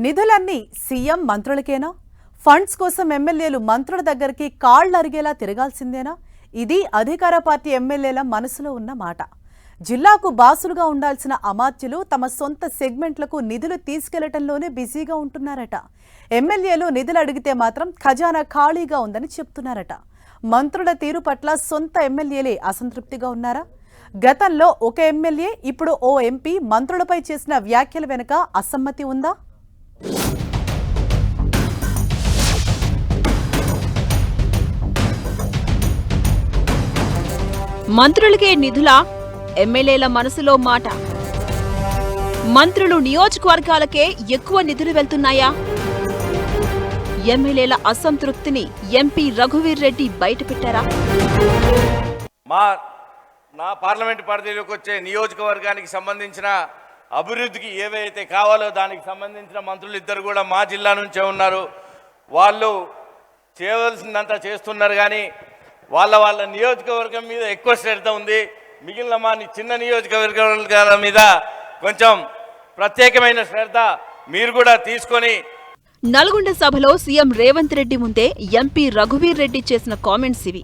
నిధులన్నీ CM మంత్రులకేనా? Funds కోసం ఎమ్మెల్యేలు మంత్రుల దగ్గరికి కాళ్ళు అరిగేలా తిరగాల్సిందేనా? ఇది అధికార పార్టీ ఎమ్మెల్యేల మనసులో ఉన్న మాట. జిల్లాకు బాసులుగా ఉండాల్సిన అమాత్యులు తమ సొంత సెగ్మెంట్లకు నిధులు తీసుకెళ్లటంలోనే బిజీగా ఉంటున్నారట. ఎమ్మెల్యేలు నిధులు అడిగితే మాత్రం ఖజానా ఖాళీగా ఉందని చెప్తున్నారట. మంత్రుల తీరు పట్ల సొంత ఎమ్మెల్యేలే అసంతృప్తిగా ఉన్నారా? గతంలో ఒక ఎమ్మెల్యే, ఇప్పుడు ఓ ఎంపీ మంత్రులపై చేసిన వ్యాఖ్యల వెనుక అసమ్మతి ఉందా? మంత్రులకే నిధులా? ఎమ్మెల్యేల మనసులో మాట. మంత్రులు నియోజకవర్గాలకే ఎక్కువ నిధులు వెళ్తున్నాయా? ఎమ్మెల్యేల అసంతృప్తిని ఎంపీ రఘువీర్ రెడ్డి బయటపెట్టారా? నా పార్లమెంటు పరిధిలోకి వచ్చే నియోజకవర్గానికి సంబంధించిన అభివృద్ధికి ఏవైతే కావాలో దానికి సంబంధించిన మంత్రులు ఇద్దరు కూడా మా జిల్లా నుంచే ఉన్నారు. వాళ్ళు చేయవలసిందంతా చేస్తున్నారు, కానీ వాళ్ళ నియోజకవర్గం మీద ఎక్కువ శ్రద్ధ ఉంది. మిగిలిన మా చిన్న నియోజకవర్గాల మీద కొంచెం ప్రత్యేకమైన శ్రద్ధ మీరు కూడా తీసుకొని. నల్గొండ సభలో సీఎం రేవంత్ రెడ్డి ముందే ఎంపీ రఘువీర్ రెడ్డి చేసిన కామెంట్స్ ఇవి.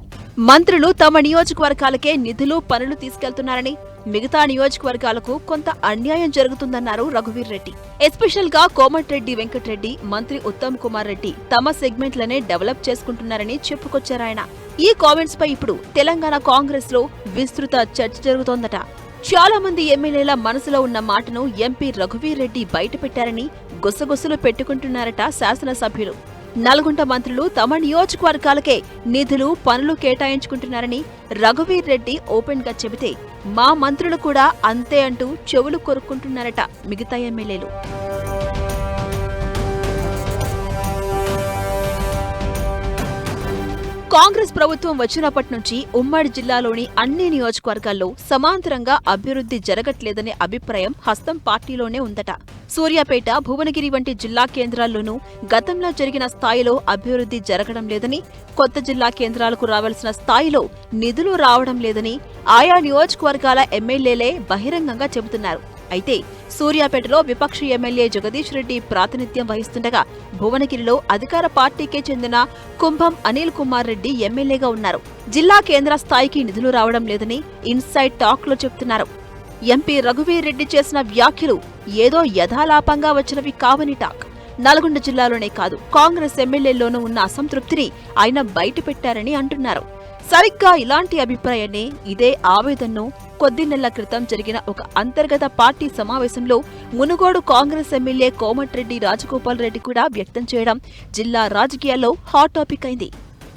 మంత్రులు తమ నియోజకవర్గాలకే నిధులు, పనులు తీసుకెళ్తున్నారని, మిగతా నియోజకవర్గాలకు కొంత అన్యాయం జరుగుతుందన్నారు రఘువీర్ రెడ్డి. ఎస్పెషల్ గా కోమటిరెడ్డి వెంకటరెడ్డి, మంత్రి ఉత్తమ్ కుమార్ రెడ్డి తమ సెగ్మెంట్లనే డెవలప్ చేసుకుంటున్నారని చెప్పుకొచ్చారాయన. ఈ కామెంట్స్ పై ఇప్పుడు తెలంగాణ కాంగ్రెస్ లో విస్తృత చర్చ జరుగుతోందట. చాలా మంది ఎమ్మెల్యేల మనసులో ఉన్న మాటను ఎంపీ రఘువీర్ రెడ్డి బయటపెట్టారని గుసగుసలు పెట్టుకుంటున్నారట శాసనసభ్యులు. నల్గొండ మంత్రులు తమ నియోజకవర్గాలకే నిధులు, పనులు కేటాయించుకుంటున్నారని రఘువీర్ రెడ్డి ఓపెన్ గా చెబితే, మా మంత్రులు కూడా అంతే అంటూ చెవులు కొరుక్కుంటున్నారట మిగతా ఎమ్మెల్యేలు. కాంగ్రెస్ ప్రభుత్వం వచ్చినప్పటి నుంచి ఉమ్మడి జిల్లాలోని అన్ని నియోజకవర్గాల్లో సమాంతరంగా అభివృద్ధి జరగట్లేదనే అభిప్రాయం హస్తం పార్టీలోనే ఉందట. సూర్యాపేట, భువనగిరి వంటి జిల్లా కేంద్రాల్లోనూ గతంలో జరిగిన స్థాయిలో అభివృద్ధి జరగడం లేదని, కొత్త జిల్లా కేంద్రాలకు రావాల్సిన స్థాయిలో నిధులు రావడం లేదని ఆయా నియోజకవర్గాల ఎమ్మెల్యేలే బహిరంగంగా చెబుతున్నారు. అయితే సూర్యాపేటలో విపక్ష ఎమ్మెల్యే జగదీష్ రెడ్డి ప్రాతినిధ్యం వహిస్తుండగా, భువనగిరిలో అధికార పార్టీకే చెందిన కుంభం అనిల్ కుమార్ రెడ్డి ఎమ్మెల్యేగా ఉన్నారు. జిల్లా కేంద్ర స్థాయికి నిధులు రావడం లేదని ఇన్సైడ్ టాక్ లో చెబుతున్నారు. ఎంపీ రఘువీర్ రెడ్డి చేసిన వ్యాఖ్యలు ఏదో యథాలాపంగా వచ్చినవి కావని టాక్. నల్గొండ జిల్లాలోనే కాదు, కాంగ్రెస్ ఎమ్మెల్యేల్లోనూ ఉన్న అసంతృప్తిని ఆయన బయటపెట్టారని అంటున్నారు. సరిగ్గా ఇలాంటి అభిప్రాయాన్ని, ఇదే ఆవేదనను కొద్ది నెలల క్రితం జరిగిన ఒక అంతర్గత పార్టీ సమావేశంలో మునుగోడు కాంగ్రెస్ ఎమ్మెల్యే కోమటిరెడ్డి రాజగోపాల్ రెడ్డి కూడా వ్యక్తం చేయడం జిల్లా రాజకీయాల్లో హాట్ టాపిక్ అయింది.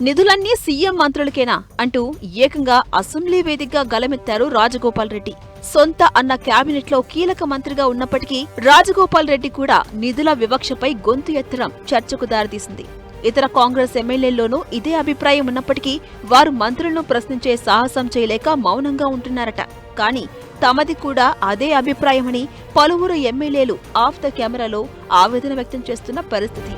నిధులన్నీ సీఎం మంత్రులకేనా అంటూ ఏకంగా అసెంబ్లీ వేదికగా గలమెత్తారు రాజగోపాల్ రెడ్డి. సొంత అన్న కేబినెట్ లో కీలక మంత్రిగా ఉన్నప్పటికీ రాజగోపాల్ రెడ్డి కూడా నిధుల వివక్షపై గొంతు ఎత్తడం చర్చకు దారితీసింది. ఇతర కాంగ్రెస్ ఎమ్మెల్యేల్లోనూ ఇదే అభిప్రాయం ఉన్నప్పటికీ వారు మంత్రులను ప్రశ్నించే సాహసం చేయలేక మౌనంగా ఉంటున్నారట. కానీ తమది కూడా అదే అభిప్రాయమని పలువురు ఎమ్మెల్యేలు ఆఫ్ ద కెమెరాలో ఆవేదన వ్యక్తం చేస్తున్న పరిస్థితి.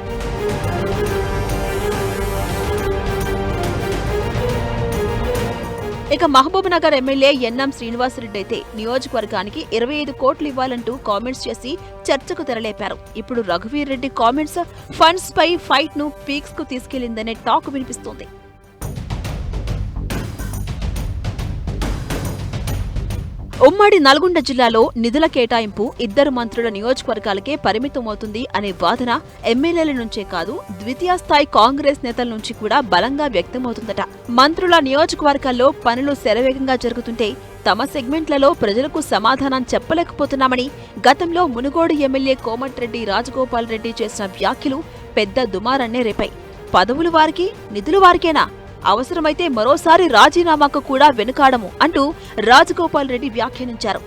ఇక మహబూబ్నగర్ ఎమ్మెల్యే ఎన్ఎం శ్రీనివాసరెడ్డి అయితే నియోజకవర్గానికి 25 కోట్లు ఇవ్వాలంటూ కామెంట్స్ చేసి చర్చకు తెరలేపారు. ఇప్పుడు రఘువీర్ రెడ్డి కామెంట్స్ ఫండ్స్ పై ఫైట్ ను పీక్స్ కు తీసుకెళ్లిందనే టాక్ వినిపిస్తోంది. ఉమ్మడి నల్గొండ జిల్లాలో నిధుల కేటాయింపు ఇద్దరు మంత్రుల నియోజకవర్గాలకే పరిమితమవుతుంది అనే వాదన ఎమ్మెల్యేల నుంచే కాదు, ద్వితీయ స్థాయి కాంగ్రెస్ నేతల నుంచి కూడా బలంగా వ్యక్తమవుతుందట. మంత్రుల నియోజకవర్గాల్లో పనులు శరవేగంగా జరుగుతుంటే తమ సెగ్మెంట్లలో ప్రజలకు సమాధానం చెప్పలేకపోతున్నామని గతంలో మునుగోడు ఎమ్మెల్యే కోమటిరెడ్డి రాజగోపాల్ రెడ్డి చేసిన వ్యాఖ్యలు పెద్ద దుమారాన్నే రేపాయి. పదవులు వారికి, నిధులు వారికేనా? అవసరమైతే మరోసారి రాజీనామాకు కూడా వెనుకాడము అంటూ రాజగోపాల్ రెడ్డి వ్యాఖ్యానించారు.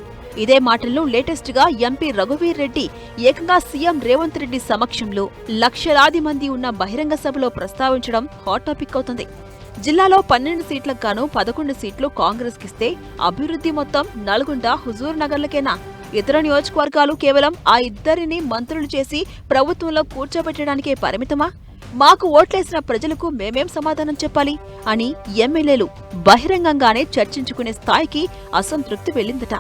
ఇదే మాటలను లేటెస్ట్ గా ఎంపీ రఘువీర్ రెడ్డి ఏకంగా సీఎం రేవంత్ రెడ్డి సమక్షంలో లక్షలాది మంది ఉన్న బహిరంగ సభలో ప్రస్తావించడం హాట్ టాపిక్ అవుతుంది. జిల్లాలో 12 సీట్లకు గాను 11 సీట్లు కాంగ్రెస్ కిస్తే అభివృద్ధి మొత్తం నల్గొండ, హుజూర్ నగర్లకేనా? ఇతర నియోజకవర్గాలు కేవలం ఆ ఇద్దరిని మంత్రులు చేసి ప్రభుత్వంలో కూర్చోబెట్టడానికే పరిమితమా? మాకు ఓట్లేసిన ప్రజలకు మేమేం సమాధానం చెప్పాలి అని ఎమ్మెల్యేలు బహిరంగంగానే చర్చించుకునే స్థాయికి అసంతృప్తి వెళ్లిందట.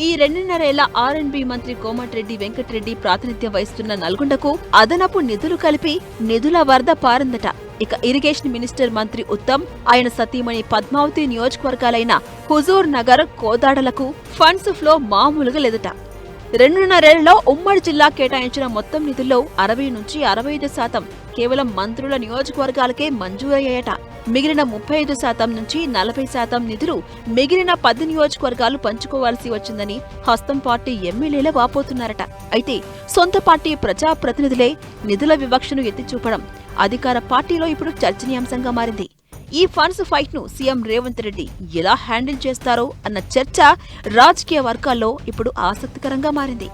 ఈ 2.5 ఏళ్ల R&B మంత్రి కోమటిరెడ్డి వెంకటరెడ్డి ప్రాతినిధ్యం వహిస్తున్న నల్గొండకు అదనపు నిధులు కలిపి నిధుల వరద పారిందట. ఇక ఇరిగేషన్ మినిస్టర్ మంత్రి ఉత్తమ్, ఆయన సతీమణి పద్మావతి నియోజకవర్గాలైన హుజూర్ నగర్, కోదాడలకు ఫండ్స్ ఫ్లో మామూలుగా లేదట. 2.5 ఏళ్లలో ఉమ్మడి జిల్లా కేటాయించిన మొత్తం నిధుల్లో 60 నుంచి 65% కేవలం మంత్రుల నియోజకవర్గాలకే మంజూరయ్యాయట. మిగిలిన 35% నుంచి 40% నిధులు మిగిలిన 10 నియోజకవర్గాలు పంచుకోవాల్సి వచ్చిందని హస్తం పార్టీ ఎమ్మెల్యేలు వాపోతున్నారట. అయితే సొంత పార్టీ ప్రజాప్రతినిధులే నిధుల వివక్షను ఎత్తిచూపడం అధికార పార్టీలో ఇప్పుడు చర్చనీయాంశంగా మారింది. ఈ ఫండ్స్ ఫైట్ ను సీఎం రేవంత్ రెడ్డి ఎలా హ్యాండిల్ చేస్తారో అన్న చర్చ రాజకీయ వర్గాల్లో ఇప్పుడు ఆసక్తికరంగా మారింది.